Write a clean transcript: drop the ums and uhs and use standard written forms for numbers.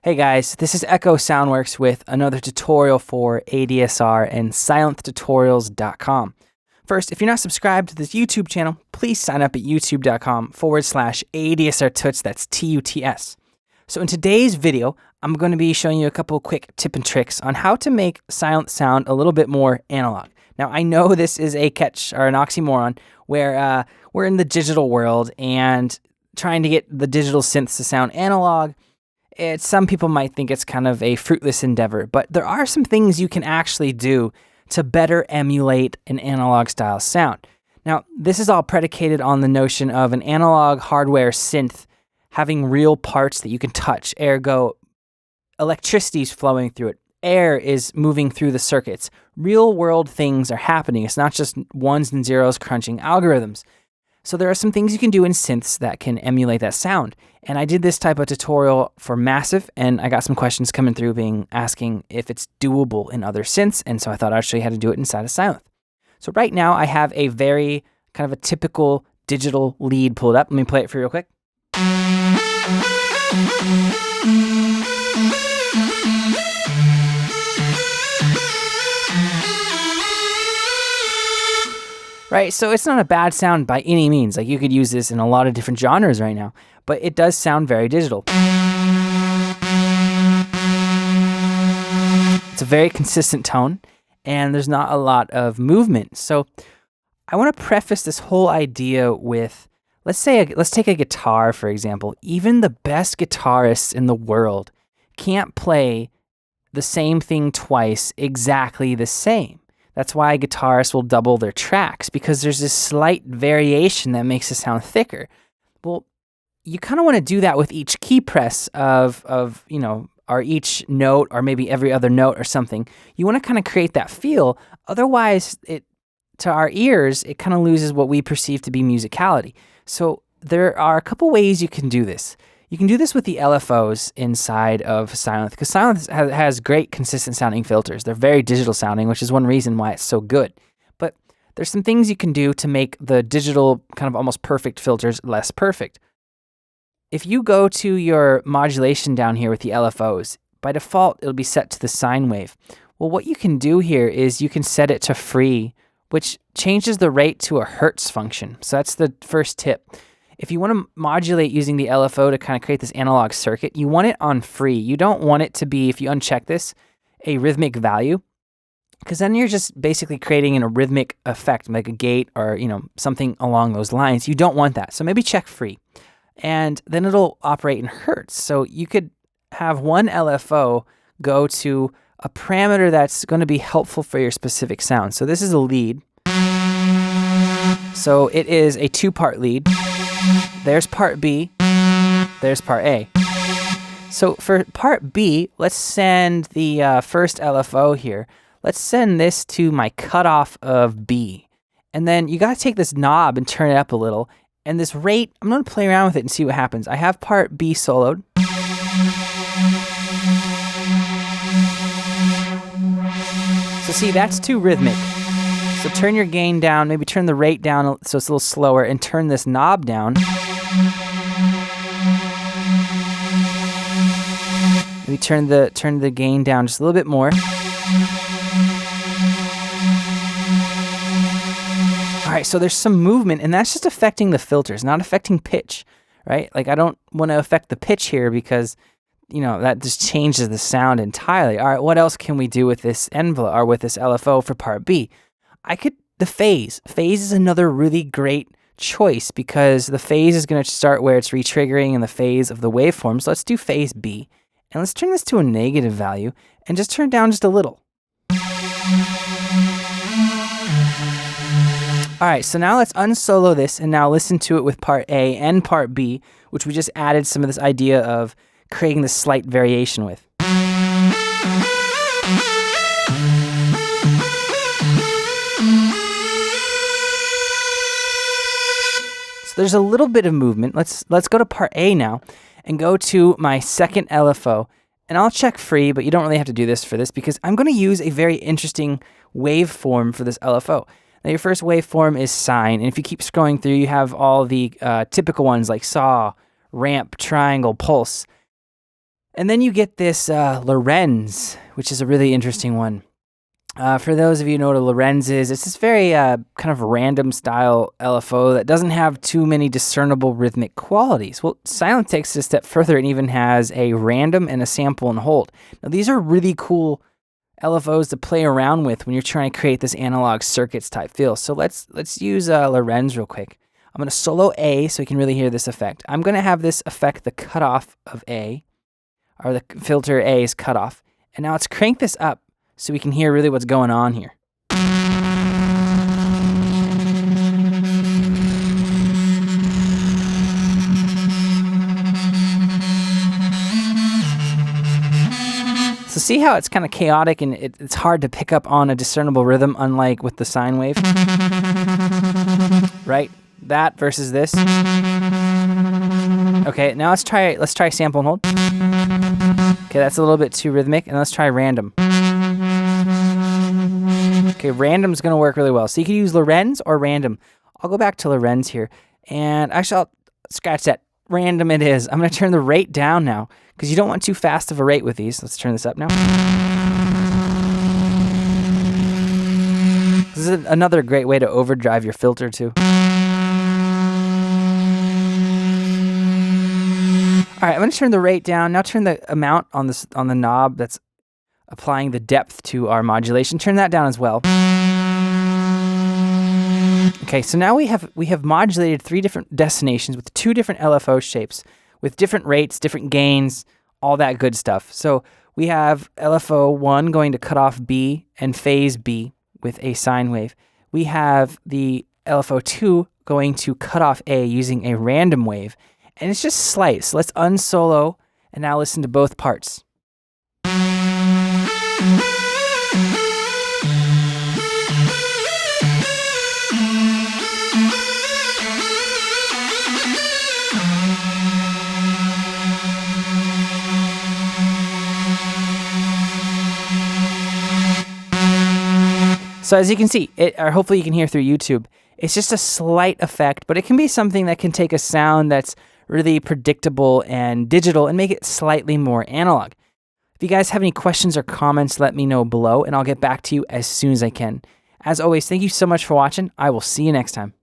Hey guys, this is Echo Soundworks with another tutorial for ADSR and SylenthTutorials.com. First, if you're not subscribed to this YouTube channel, please sign up at youtube.com/ADSR that's TUTS. So in today's video, I'm going to be showing you a couple of quick tips and tricks on how to make Sylenth sound a little bit more analog. Now, I know this is a catch or an oxymoron where we're in the digital world and trying to get the digital synths to sound analog. Some people might think it's kind of a fruitless endeavor, but there are some things you can actually do to better emulate an analog style sound. Now, this is all predicated on the notion of an analog hardware synth having real parts that you can touch, ergo electricity's flowing through it. Air is moving through the circuits. Real world things are happening. It's not just ones and zeros crunching algorithms. So there are some things you can do in synths that can emulate that sound. And I did this type of tutorial for Massive, and I got some questions coming through asking if it's doable in other synths, and so I thought I'd show you how to do it inside of Sylenth. So right now I have a very kind of a typical digital lead pulled up. Let me play it for you real quick. Right, so it's not a bad sound by any means. Like, you could use this in a lot of different genres right now, but it does sound very digital. It's a very consistent tone, and there's not a lot of movement. So I want to preface this whole idea with, let's take a guitar, for example. Even the best guitarists in the world can't play the same thing twice exactly the same. That's why guitarists will double their tracks, because there's this slight variation that makes it sound thicker. Well, you kind of want to do that with each key press of or each note, or maybe every other note or something. You want to kind of create that feel. Otherwise, to our ears, it kind of loses what we perceive to be musicality. So there are a couple ways you can do this. You can do this with the LFOs inside of Sylenth, because Sylenth has great consistent sounding filters. They're very digital sounding, which is one reason why it's so good. But there's some things you can do to make the digital kind of almost perfect filters less perfect. If you go to your modulation down here with the LFOs, by default, it'll be set to the sine wave. Well, what you can do here is you can set it to free, which changes the rate to a Hertz function. So that's the first tip. If you want to modulate using the LFO to kind of create this analog circuit, you want it on free. You don't want it to be, if you uncheck this, a rhythmic value, because then you're just basically creating a rhythmic effect, like a gate or something along those lines. You don't want that. So maybe check free, and then it'll operate in Hertz. So you could have one LFO go to a parameter that's going to be helpful for your specific sound. So this is a lead. So it is a 2-part lead. There's part B, there's part A. So for part B, let's send the first LFO here. Let's send this to my cutoff of B. And then you got to take this knob and turn it up a little. And this rate, I'm going to play around with it and see what happens. I have part B soloed. So see, that's too rhythmic. So turn your gain down, maybe turn the rate down so it's a little slower, and turn this knob down. Maybe turn the gain down just a little bit more. All right, so there's some movement, and that's just affecting the filters, not affecting pitch, right? Like, I don't want to affect the pitch here because that just changes the sound entirely. All right, what else can we do with this envelope or with this LFO for part B? The phase. Phase is another really great choice, because the phase is going to start where it's retriggering in the phase of the waveform. So let's do phase B, and let's turn this to a negative value and just turn down just a little. All right, so now let's unsolo this and now listen to it with part A and part B, which we just added some of this idea of creating this slight variation with. So there's a little bit of movement. Let's go to part A now and go to my second LFO. And I'll check free, but you don't really have to do this for this, because I'm going to use a very interesting waveform for this LFO. Now, your first waveform is sine, and if you keep scrolling through, you have all the typical ones like saw, ramp, triangle, pulse. And then you get this Lorenz, which is a really interesting one. For those of you who know what a Lorenz is, it's this very kind of random style LFO that doesn't have too many discernible rhythmic qualities. Well, Sylenth takes it a step further and even has a random and a sample and hold. Now, these are really cool LFOs to play around with when you're trying to create this analog circuits type feel. So let's use Lorenz real quick. I'm going to solo A so you can really hear this effect. I'm going to have this affect the cutoff of A, or the filter A is cut off. And now let's crank this up so we can hear really what's going on here. So see how it's kind of chaotic and it's hard to pick up on a discernible rhythm, unlike with the sine wave? Right? That versus this. Okay, now let's try sample and hold. Okay, that's a little bit too rhythmic, and let's try random. Okay, random's gonna work really well. So you can use Lorenz or random. I'll go back to Lorenz here, and actually I'll scratch that. Random it is. I'm gonna turn the rate down now, because you don't want too fast of a rate with these. Let's turn this up now. This is another great way to overdrive your filter too. All right, I'm gonna turn the rate down. Now turn the amount on the knob that's applying the depth to our modulation. Turn that down as well. Okay, so now we have modulated 3 different destinations with 2 different LFO shapes, with different rates, different gains, all that good stuff. So we have LFO 1 going to cut off B and phase B with a sine wave. We have the LFO 2 going to cut off A using a random wave. And it's just slight. So let's unsolo and now listen to both parts. So as you can see, or hopefully you can hear through YouTube, it's just a slight effect, but it can be something that can take a sound that's really predictable and digital and make it slightly more analog. If you guys have any questions or comments, let me know below, and I'll get back to you as soon as I can. As always, thank you so much for watching. I will see you next time.